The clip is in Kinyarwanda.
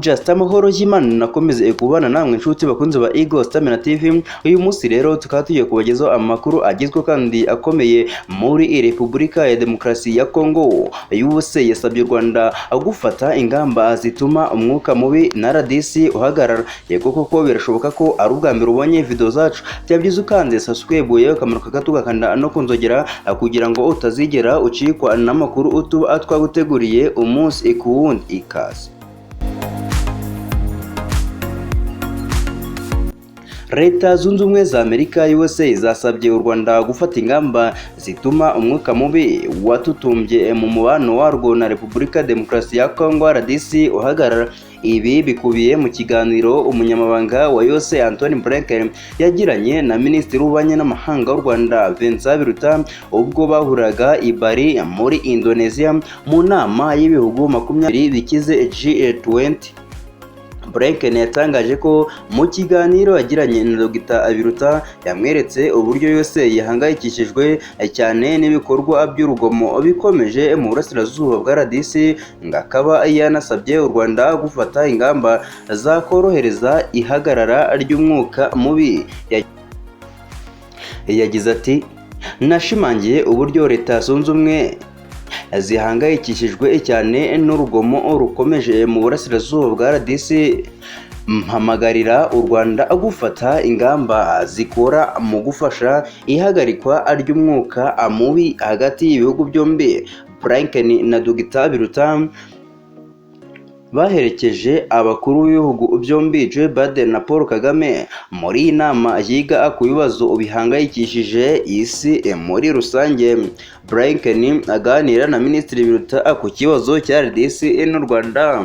Just amahoro y'Imana nakomeze kubana namwe inshuti bakunze ba Eagle Stamina TV. Uyu munsi rero tukaba tugiye kubagezaho amakuru agizwe kandi akomeye muri Repubulika ya Demokarasi ya Kongo. USA yasabye u Rwanda gufata ingamba zituma umwuka mubi na RDC uhagarara. Yego koko birashoboka ko ari ubwa mbere ubonye video zacu, byabyiza ukanze subscribe yewe kamanuka gato gakanda no kunzogera kugira ngo utazigera ucikwa n'amakuru utuba twaguteguriye umunsi ku wundi. Ikaze. Leta Zunze Ubumwe za Amerika USA zasabye u Rwanda gufata ingamba zituma umwuka mubi watutumbye mu mubano warwo na Repubulika Demokarasi ya Kongo RDC uhagarara. Ibi bikubiye mu kiganiro umunyamabanga wa USA Anthony Blinken yagiranye na Minisitiri w'Ububanyi n'Amahanga w'u Rwanda Vincent Biruta ubwo bahuraga i Bali muri Indonesia mu nama y'ibihugu 20 bikize G20. Blinken yatangaje ko mu kiganiro yagiranye na Dr. Biruta yamweretse uburyo yose yahangayikishijwe cyane n'ibikorwa by'urugomo bikomeje mu burasirazuba bwa RDC, ngakaba yanasabye u Rwanda gufata ingamba zakorohereza ihagarara ry'umwuka mubi. Yagize ati, nashimangiye uburyo Leta Zunze Ubumwe zihangayikishijwe cyane n'urugomo rukomeje mu burasirazuba bwa RDC. Mpamagarira u Rwanda gufata ingamba zikora mu gufasha ihagarikwa ry'umwuka mubi hagati y'ibihugu byombi. Blinken na Dr. Biruta baherekeje abakuru b'ibihugu byombi Joe Biden na Paul Kagame muri iyi nama yiga ku bibazo bihangayikishije isi muri rusange. Blinken aganira na Minisitiri Biruta ku kibazo cya RDC n'u Rwanda.